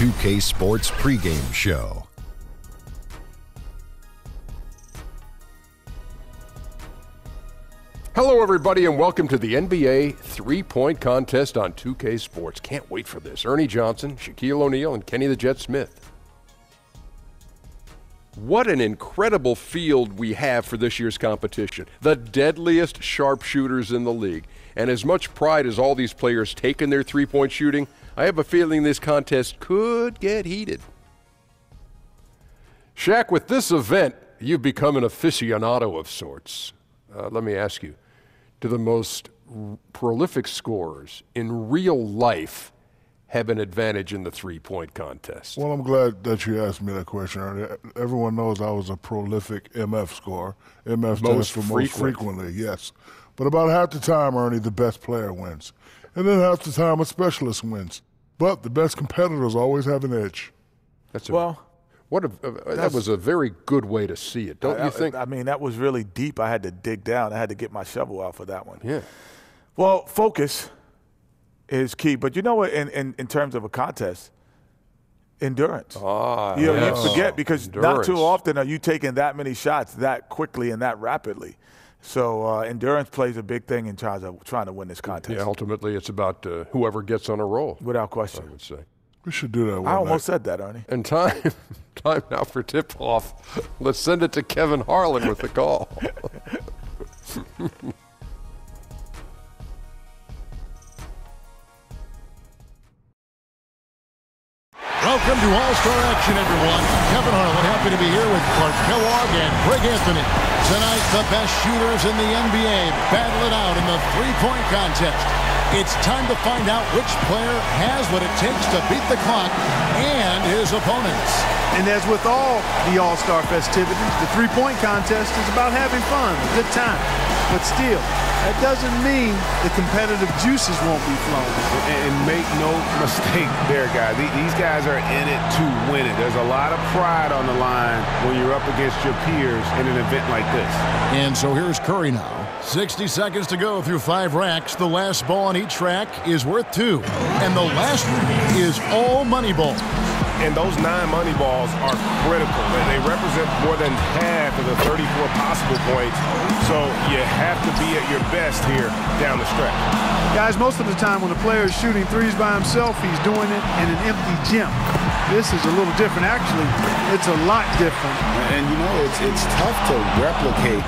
2K Sports pregame show. Hello, everybody, and welcome to the NBA three-point contest on 2K Sports. Can't wait for this. Ernie Johnson, Shaquille O'Neal, and Kenny the Jet Smith. What an incredible field we have for this year's competition. The deadliest sharpshooters in the league. And as much pride as all these players take in their three-point shooting, I have a feeling this contest could get heated. Shaq, with this event, you've become an aficionado of sorts. Let me ask you, do the most prolific scorers in real life have an advantage in the three-point contest? Well, I'm glad that you asked me that question, Ernie. Everyone knows I was a prolific MF scorer. MF stands for most frequently, yes. But about half the time, Ernie, the best player wins. And then half the time, a specialist wins. But the best competitors always have an edge. That was a very good way to see it, don't you think? I mean, that was really deep. I had to dig down. I had to get my shovel out for that one. Yeah. Well, focus is key. But you know what, in terms of a contest, endurance. You forget because not too often are you taking that many shots that quickly and that rapidly. So endurance plays a big thing in terms of trying to win this contest. Yeah, ultimately it's about whoever gets on a roll. Without question. I would say. We should do that one I almost said that, Ernie. And time now for tip-off. Let's send it to Kevin Harlan with the call. Welcome to All-Star Action, everyone. Kevin Harlan, happy to be here with Clark Kellogg and Greg Anthony. Tonight, the best shooters in the NBA battle it out in the three-point contest. It's time to find out which player has what it takes to beat the clock and his opponents. And as with all the All-Star festivities, the three-point contest is about having fun, a good time. But still, that doesn't mean the competitive juices won't be flowing. And make no mistake there, guys. These guys are in it to win it. There's a lot of pride on the line when you're up against your peers in an event like this. And so here's Curry now. 60 seconds to go through 5 racks. The last ball on each rack is worth 2. And the last one is all money ball. And those 9 money balls are critical. They represent more than half of the 34 possible points. So you have to be at your best here down the stretch. Guys, most of the time when a player is shooting threes by himself, he's doing it in an empty gym. This is a little different. Actually, it's a lot different. And, you know, it's tough to replicate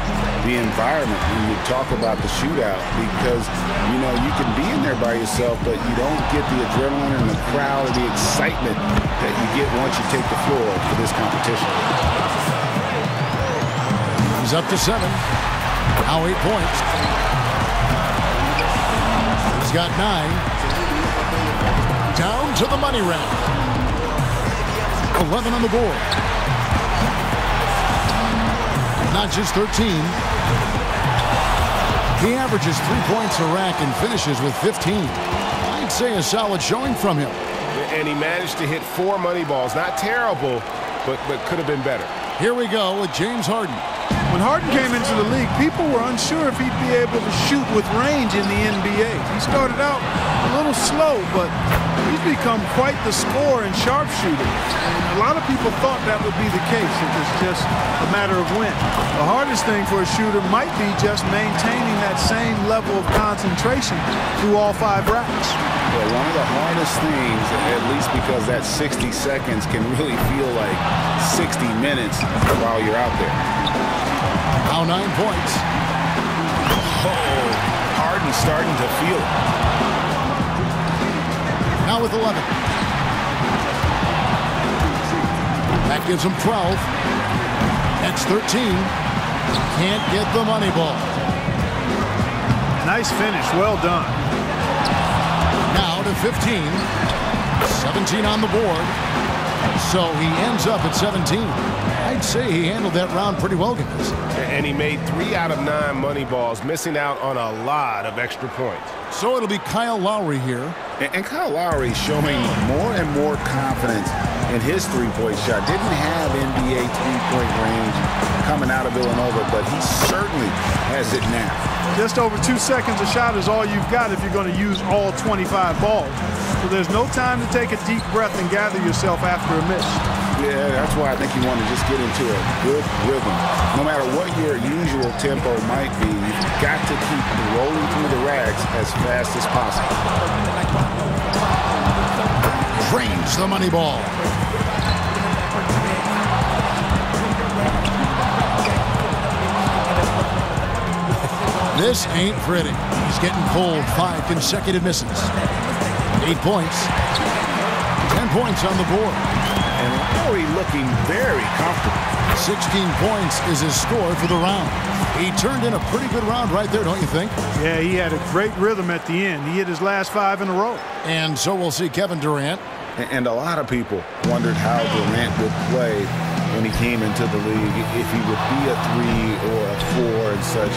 the environment when you talk about the shootout because, you know, you can be in there by yourself, but you don't get the adrenaline and the crowd or the excitement that you get once you take the floor for this competition. He's up to 7. Now 8 points. He's got 9. Down to the money rack. 11 on the board. Not just 13. He averages 3 points a rack and finishes with 15. I'd say a solid showing from him. And he managed to hit 4 money balls. Not terrible, but could have been better. Here we go with James Harden. When Harden came into the league, people were unsure if he'd be able to shoot with range in the NBA. He started out a little slow, but he's become quite the scorer and sharpshooter. And a lot of people thought that would be the case. It was just a matter of when. The hardest thing for a shooter might be just maintaining that same level of concentration through all 5 racks. Yeah, one of the hardest things, at least because that 60 seconds can really feel like 60 minutes while you're out there. Now 9 points. Oh, Harden's starting to feel it. Now with 11. That gives him 12. That's 13. Can't get the money ball. Nice finish. Well done. Now to 15. 17 on the board. So he ends up at 17. I'd say he handled that round pretty well, guys. And he made 3 out of 9 money balls, missing out on a lot of extra points. So it'll be Kyle Lowry here. And Kyle Lowry showing more and more confidence in his three-point shot. Didn't have NBA three-point range coming out of Villanova, but he certainly has it now. Just over 2 seconds a shot is all you've got if you're going to use all 25 balls. So there's no time to take a deep breath and gather yourself after a miss. Yeah, that's why I think you want to just get into a good rhythm. No matter what your usual tempo might be, you've got to keep rolling through the rags as fast as possible. Drains the money ball. This ain't pretty. He's getting cold. 5 consecutive misses. 8 points. 10 points on the board. And Lowry looking very comfortable. 16 points is his score for the round. He turned in a pretty good round right there, don't you think? Yeah, he had a great rhythm at the end. He hit his last 5 in a row. And so we'll see Kevin Durant. And a lot of people wondered how Durant would play when he came into the league, if he would be a 3 or a 4 and such.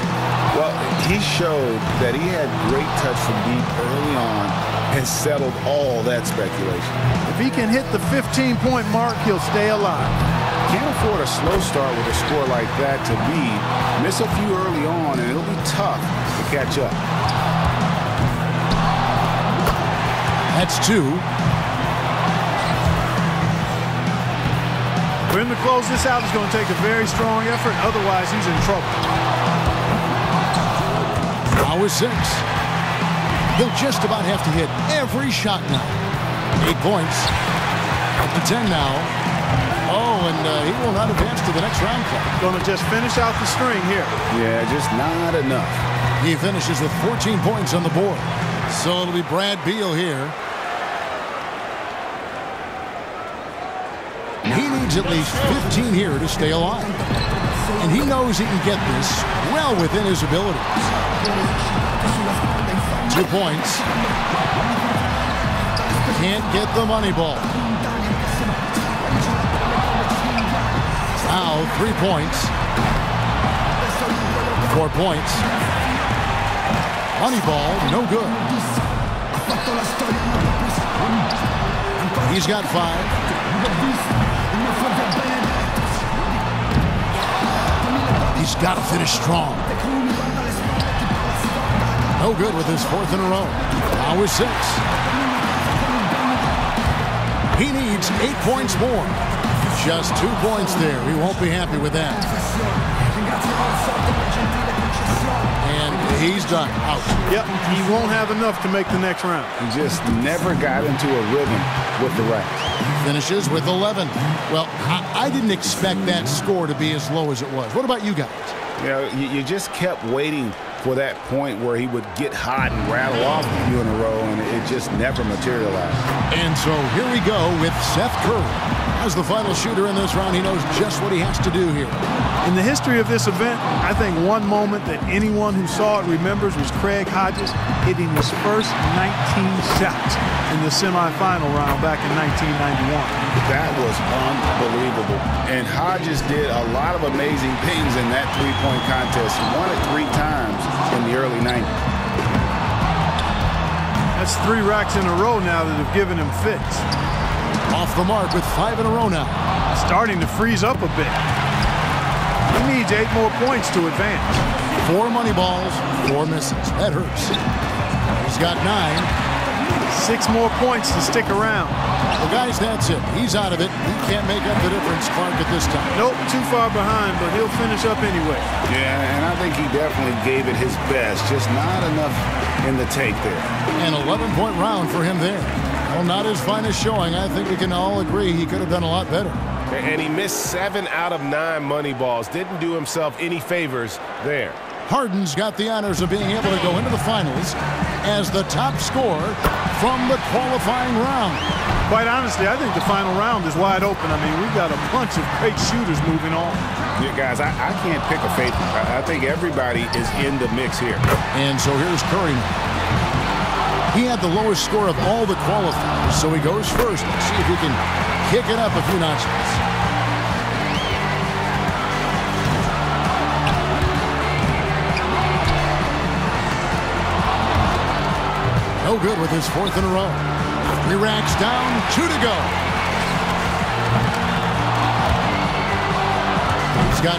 Well, he showed that he had great touch from deep early on and settled all that speculation. If he can hit the 15-point mark, he'll stay alive. Can't afford a slow start with a score like that to lead. Miss a few early on, and it'll be tough to catch up. That's 2. For him to close this out is going to take a very strong effort. Otherwise, he's in trouble. Now is 6. He'll just about have to hit every shot now. 8 points. Up to 10 now. Oh, and he will not advance to the next round clock. Going to just finish out the string here. Yeah, just not enough. He finishes with 14 points on the board. So it'll be Brad Beal here. He needs at least 15 here to stay alive. And he knows he can get this well within his abilities. 2 points. Can't get the money ball. Now 3 points. 4 points. Money ball, no good. He's got 5. He's got to finish strong. No good with his 4th in a row. Now is 6. He needs 8 points more. Just 2 points there. He won't be happy with that. And he's done. Out. Yep, he won't have enough to make the next round. He just never got into a rhythm with the rack. Finishes with 11. Well, I didn't expect that score to be as low as it was. What about you guys? You just kept waiting for that point where he would get hot and rattle off a few in a row, and it just never materialized. And so here we go with Seth Curry. As the final shooter in this round, he knows just what he has to do here. In the history of this event, I think one moment that anyone who saw it remembers was Craig Hodges hitting his first 19 shots in the semifinal round back in 1991. That was unbelievable. And Hodges did a lot of amazing things in that three-point contest. He won it 3 times in the early 90s. That's 3 racks in a row now that have given him fits. Off the mark with 5 in a row now. Starting to freeze up a bit. He needs 8 more points to advance. 4 money balls, 4 misses. That hurts. He's got 9. 6 more points to stick around. Well, guys, that's it. He's out of it. He can't make up the difference, Clark, at this time. Nope, too far behind, but he'll finish up anyway. Yeah, and I think he definitely gave it his best. Just not enough in the take there. An 11-point round for him there. Well, not his finest showing. I think we can all agree he could have done a lot better. And he missed 7 out of 9 money balls. Didn't do himself any favors there. Harden's got the honors of being able to go into the finals as the top scorer from the qualifying round. Quite honestly, I think the final round is wide open. I mean, we've got a bunch of great shooters moving on. Yeah, guys, I can't pick a favorite. I think everybody is in the mix here. And so here's Curry. He had the lowest score of all the qualifiers, so he goes first. Let's see if he can kick it up a few notches. No good with his 4th in a row. 3 racks down, 2 to go. He's got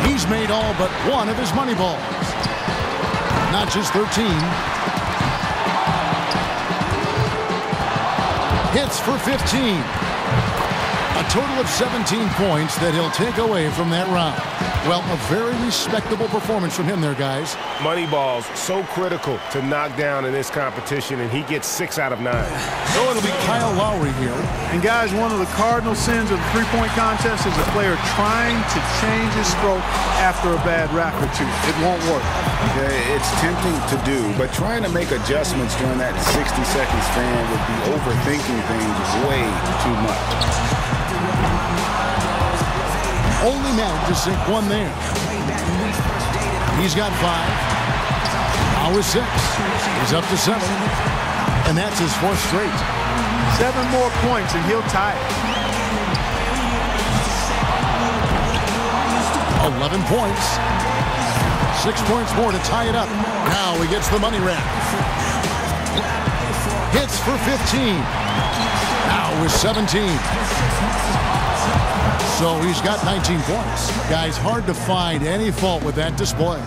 9. He's made all but 1 of his money balls. Not just 13. Hits for 15. A total of 17 points that he'll take away from that round. Well, a very respectable performance from him there, guys. Money balls, so critical to knock down in this competition, and he gets 6 out of 9. So it'll be Kyle Lowry here. And guys, one of the cardinal sins of the three-point contest is a player trying to change his stroke after a bad rack or two. It won't work. It's tempting to do, but trying to make adjustments during that 60-second span would be overthinking things way too much. Only managed to sink one there. He's got 5. Now with 6. He's up to 7. And that's his 4th straight. 7 more points and he'll tie it. 11 points. 6 points more to tie it up. Now he gets the money rack. Hits for 15. Now with 17. So he's got 19 points. Guys, hard to find any fault with that display.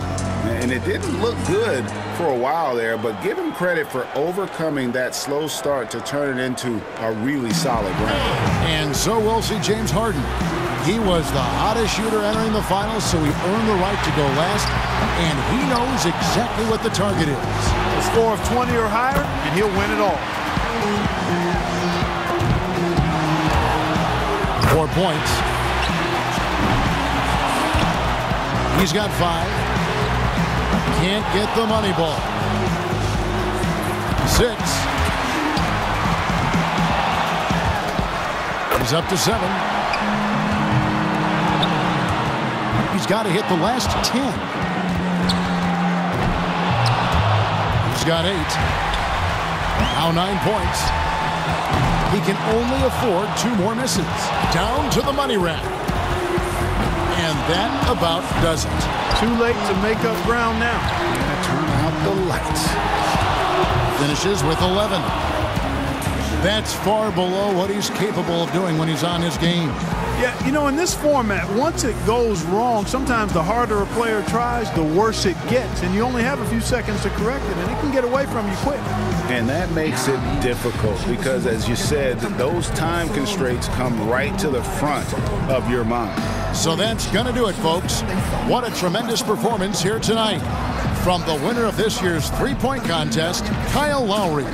And it didn't look good for a while there, but give him credit for overcoming that slow start to turn it into a really solid round. And so we'll see James Harden. He was the hottest shooter entering the finals, so he earned the right to go last, and he knows exactly what the target is. A score of 20 or higher, and he'll win it all. 4 points. He's got 5. Can't get the money ball. 6. He's up to 7. He's got to hit the last 10. He's got 8. Now 9 points. He can only afford 2 more misses. Down to the money rack. And that about does it. Too late to make up ground now. Turn out the lights. Finishes with 11. That's far below what he's capable of doing when he's on his game. Yeah, you know, in this format, once it goes wrong, sometimes the harder a player tries, the worse it gets. And you only have a few seconds to correct it, and it can get away from you quick. And that makes it difficult because, as you said, those time constraints come right to the front of your mind. So that's going to do it, folks. What a tremendous performance here tonight from the winner of this year's three-point contest, Kyle Lowry.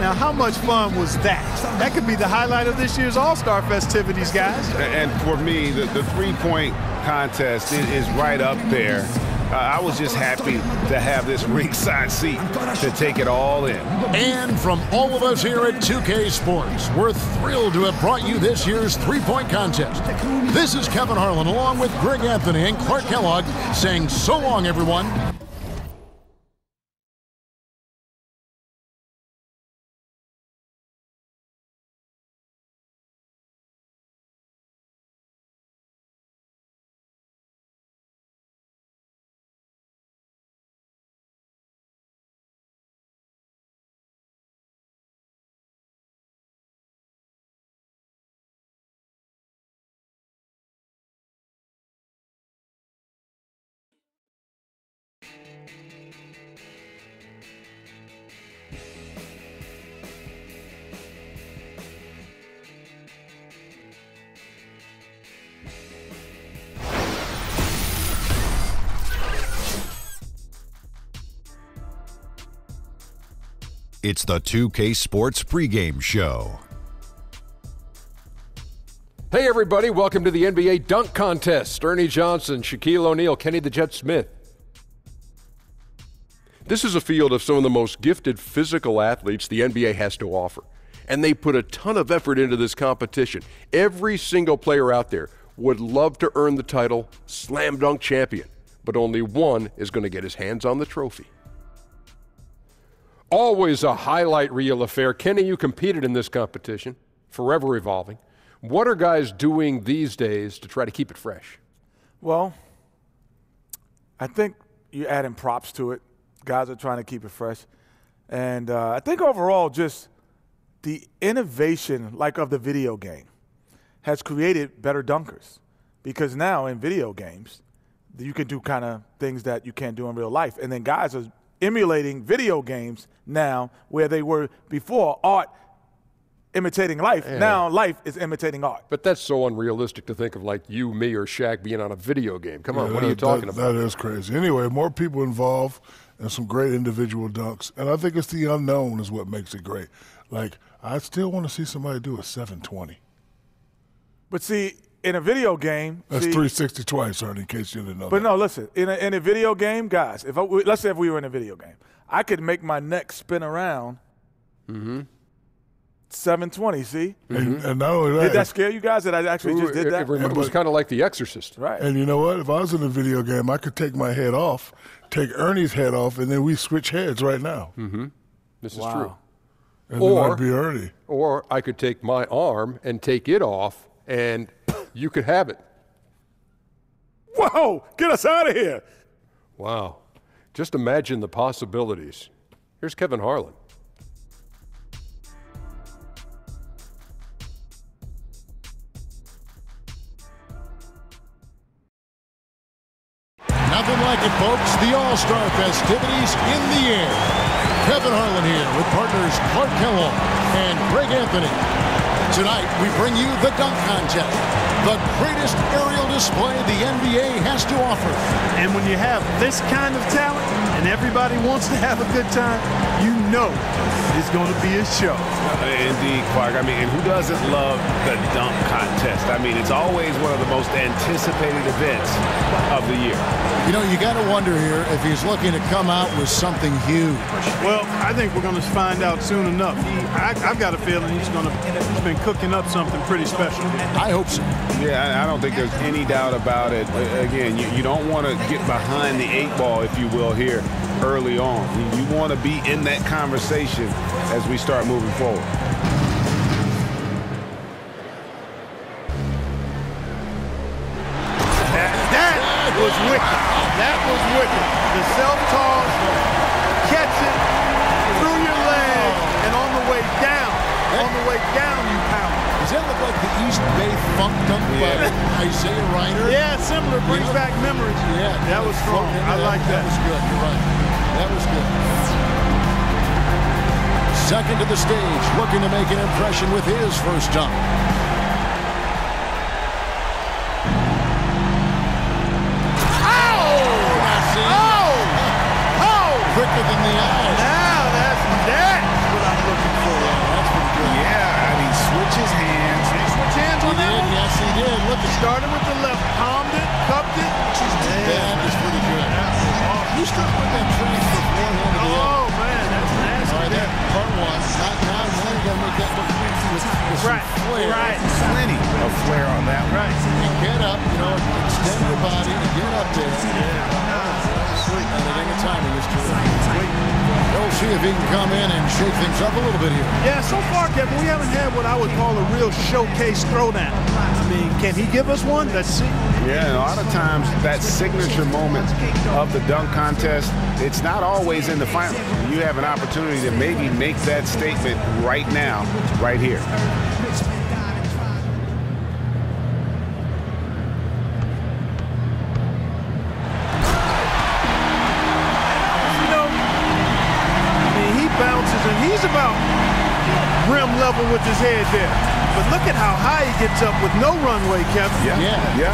Now, how much fun was that? That could be the highlight of this year's All-Star festivities, guys. And for me, the three-point contest is right up there. I was just happy to have this ringside seat to take it all in. And from all of us here at 2K Sports, we're thrilled to have brought you this year's three-point contest. This is Kevin Harlan along with Greg Anthony and Clark Kellogg saying so long, everyone. It's the 2K Sports pregame show. Hey, everybody. Welcome to the NBA Dunk Contest. Ernie Johnson, Shaquille O'Neal, Kenny the Jet Smith. This is a field of some of the most gifted physical athletes the NBA has to offer. And they put a ton of effort into this competition. Every single player out there would love to earn the title Slam Dunk Champion, but only one is going to get his hands on the trophy. Always a highlight reel affair. Kenny, you competed in this competition, forever evolving. What are guys doing these days to try to keep it fresh? Well, I think you're adding props to it. Guys are trying to keep it fresh. And I think overall just the innovation, like of the video game, has created better dunkers. Because now in video games, you can do kind of things that you can't do in real life. And then guys are emulating video games now where they were before. Art imitating life. Yeah. Now life is imitating art. But that's so unrealistic to think of like you, me, or Shaq being on a video game. Come on, what are you talking about? That is crazy. Anyway, more people involved and some great individual dunks. And I think it's the unknown is what makes it great. Like, I still want to see somebody do a 720. But see, in a video game, that's 360 twice, sir, in case you didn't know. But no, listen. In a video game, guys, let's say if we were in a video game, I could make my neck spin around. 720. See, and not only that, did that scare you guys that I actually just did that? It was kind of like The Exorcist, right? And you know what? If I was in a video game, I could take my head off, take Ernie's head off, and then we switch heads right now. This is true. And then I'd be Ernie. Or I could take my arm and take it off, and you could have it. Whoa! Get us out of here! Wow. Just imagine the possibilities. Here's Kevin Harlan. Nothing like it, folks. The All-Star festivities in the air. Kevin Harlan here with partners Clark Kellogg and Greg Anthony. Tonight, we bring you the dunk contest, the greatest aerial display the NBA has to offer. And when you have this kind of talent and everybody wants to have a good time, you know it's going to be a show. Indeed, Clark. I mean, and who doesn't love the dunk contest? I mean, it's always one of the most anticipated events of the year. You know, you got to wonder here if he's looking to come out with something huge. Well, I think we're going to find out soon enough. I've got a feeling he's been cooking up something pretty special. I hope so. Yeah, I don't think there's any doubt about it. Again, you don't want to get behind the 8 ball, if you will, here early on. You want to be in that conversation as we start moving forward. That was wicked. That was wicked. The self-toss, catch it through your leg, and on the way down, you pound. Does that look like the East Bay Funk dunk by Isaiah Reiner? Yeah, similar. Brings back memories. Yeah. That was strong. I like that. That was good. You're right. That was good. Second to the stage, looking to make an impression with his first dunk. Quicker than the eyes. Now that's what I'm looking for. That's pretty good. Yeah, and he switches hands. Did he switch hands on that one? Yes, he did. Look, He started with the left, palmed it, cupped it. That is pretty good. You start with that transfer forehand to the end. Oh, man, that's nasty. All right, that part one. Not now. Now you got to make that look with some flair. Right. Plenty of flair on that one. Right. And get up, extend your body and get up there. Sweet. And I think the timing is terrific. We'll see if he can come in and shake things up a little bit here. Yeah, so far, Kevin, we haven't had what I would call a real showcase throwdown. I mean, can he give us one? Let's see. Yeah, and a lot of times that signature moment of the dunk contest, it's not always in the final. You have an opportunity to maybe make that statement right now, right here. Bounces, and he's about rim level with his head there. But look at how high he gets up with no runway, Kevin. Yeah.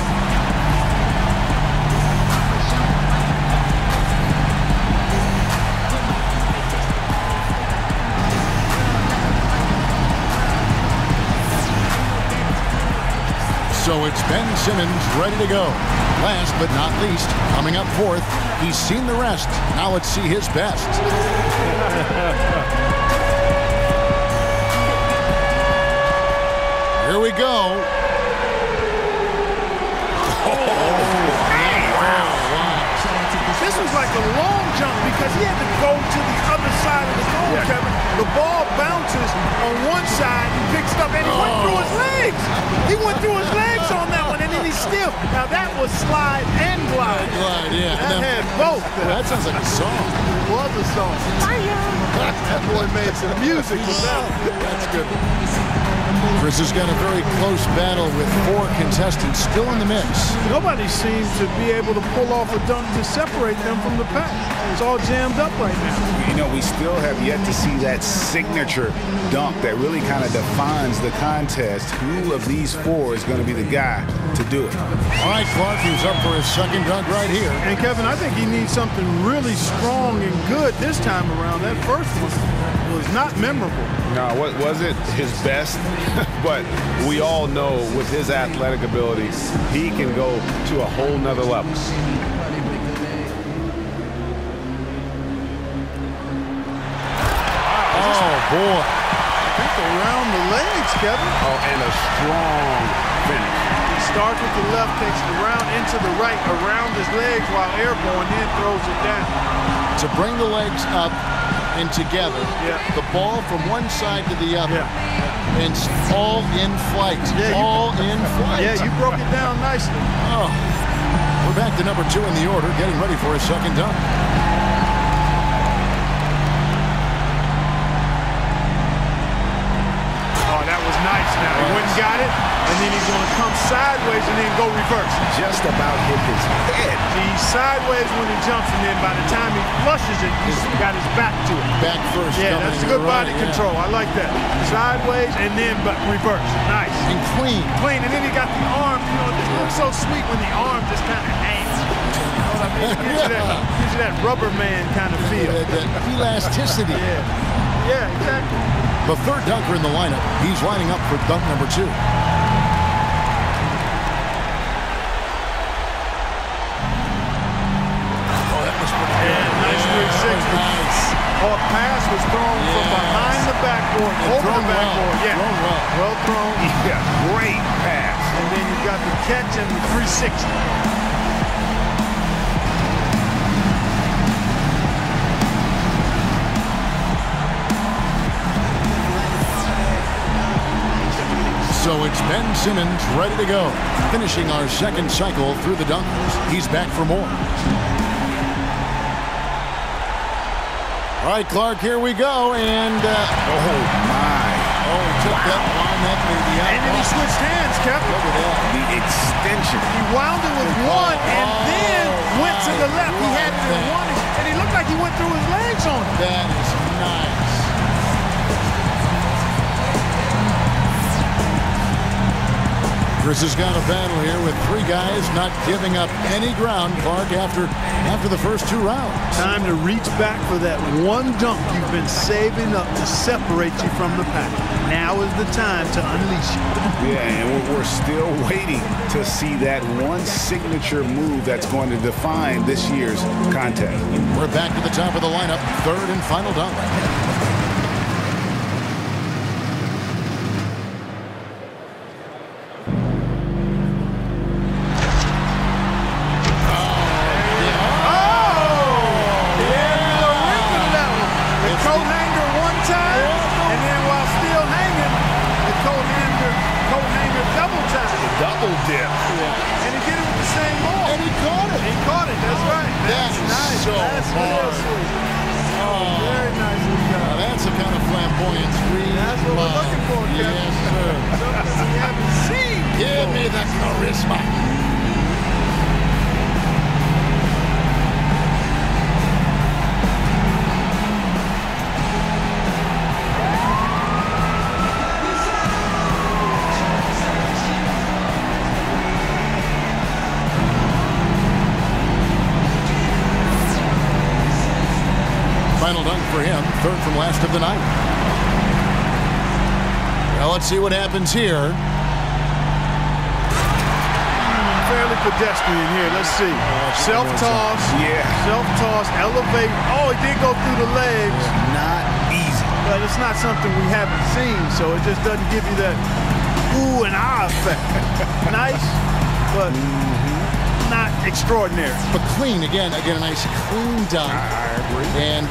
So it's Ben Simmons ready to go. Last but not least, coming up fourth, he's seen the rest. Now let's see his best. Here we go. This was like a long jump because he had to go to the other side of the goal, Kevin. The ball bounces on one side, he picks it up, and he went through his legs. He went through his legs on that one, and then he's stiff. Now that was slide and glide. That had both. That sounds like a song. It was a song. That boy made some music with that. That's good. Chris has got a very close battle with 4 contestants still in the mix. Nobody seems to be able to pull off a dunk to separate them from the pack. It's all jammed up right now. You know, we still have yet to see that signature dunk that really kind of defines the contest. Who of these 4 is going to be the guy to do it? All right, Clark, he's up for his second dunk right here. And Kevin, I think he needs something really strong and good this time around. That first one was not memorable. No, what was it? His best? But we all know with his athletic abilities, he can go to a whole nother level. Oh, boy. I think around the legs, Kevin. Oh, and a strong finish. He starts with the left, takes it around into the right, around his legs while airborne, then throws it down. To bring the legs up and together, the ball from one side to the other, and all in flight, all in flight. Yeah, you broke it down nicely. Oh, we're back to number 2 in the order, getting ready for his second dunk. Oh, that was nice now. He went and got it, and then he's going to come sideways and then go reverse. Just about hit his head. He's sideways when he jumps, and then by the time he flushes it, he's got his back to it. Back first. Yeah, that's good body control. I like that. Sideways and then reverse. Nice. And clean. Clean, and then he got the arm. You know, it looks so sweet when the arm just kind of hangs. You know what I mean? Gives you that rubber man kind of feel. That elasticity. Yeah, exactly. The third dunker in the lineup. He's lining up for dunk number 2. Oh, that was pretty good. Yeah, nice 360. Nice. Oh, a pass was thrown from behind the backboard, over the backboard. Well. Thrown well. Well thrown. Yeah, great pass. And then you got the catch and the 360. So it's Ben Simmons ready to go, finishing our second cycle through the dunkers. He's back for more. All right, Clark, here we go, and oh my! Oh, he took that line that baby out. And then he switched hands, Kevin. Look at that. The extension. He wound it with one and then went to the left. He had it in one, and he looked like he went through his legs on it. That is nice. Chris has got a battle here with 3 guys not giving up any ground, Clark, after the first 2 rounds. Time to reach back for that one dunk you've been saving up to separate you from the pack. Now is the time to unleash it. Yeah, and we're still waiting to see that one signature move that's going to define this year's contest. We're back to the top of the lineup, third and final dunk. Double dip. And he did it with the same ball. And he caught it. He caught it. That's right. That's nice. so That's real sweet. Oh, very nicely done. Now that's the kind of flamboyance we That's what we're looking for, Kevin. Yes, sir. Something we haven't seen. Give me the charisma. Final dunk for him, third from last of the night. Well, let's see what happens here. Fairly pedestrian here. Let's see. Self-toss. Yeah. Self-toss, elevate. Oh, he did go through the legs. Not easy. But it's not something we haven't seen, so it just doesn't give you that ooh and ah effect. Nice, but not extraordinary. But clean, again, a nice clean dunk. I agree. And,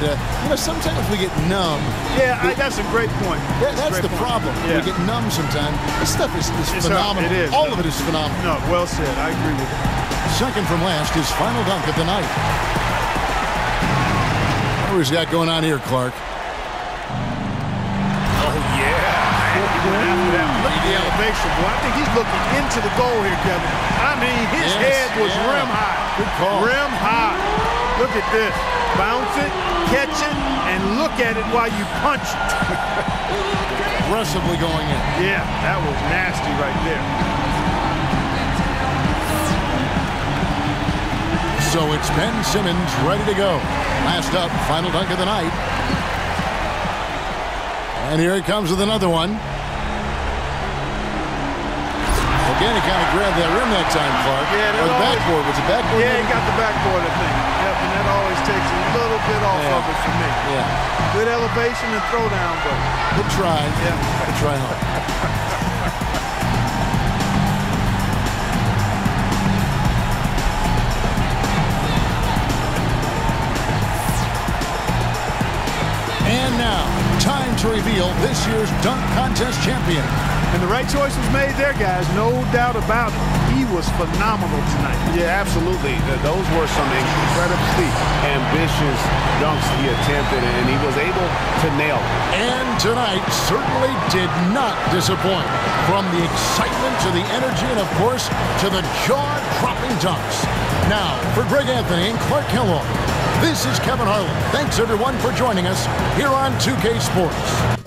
sometimes we get numb. Yeah, that's a great point. That's the problem. Yeah. We get numb sometimes. This stuff is It's phenomenal. It is. All of it is phenomenal. No, well said. I agree with you. Second from last, his final dunk of the night. What has got going on here, Clark? Oh, yeah. went after that. Look at the elevation, boy. I think he's looking into the goal here, Kevin. I mean, his head was rim high. Good call. Rim high. Look at this. Bounce it, catch it, and look at it while you punch it. Aggressively going in. Yeah, that was nasty right there. So it's Ben Simmons ready to go. Last up, final dunk of the night. And here he comes with another one. Again, he kind of grabbed that rim that time, Clark. Yeah, or the backboard. Was it backboard? Yeah, he got the backboard, I think. Yep, and that always takes a little bit off of it for me. Yeah. Good elevation and throwdown, but good try. Yeah. Good try hard. And now, time to reveal this year's dunk contest champion. And the right choice was made there, guys. No doubt about it. He was phenomenal tonight. Yeah, absolutely. Those were some incredibly ambitious dunks he attempted, and he was able to nail it. And tonight certainly did not disappoint. From the excitement to the energy and, of course, to the jaw-dropping dunks. Now, for Greg Anthony and Clark Kellogg, this is Kevin Harlan. Thanks, everyone, for joining us here on 2K Sports.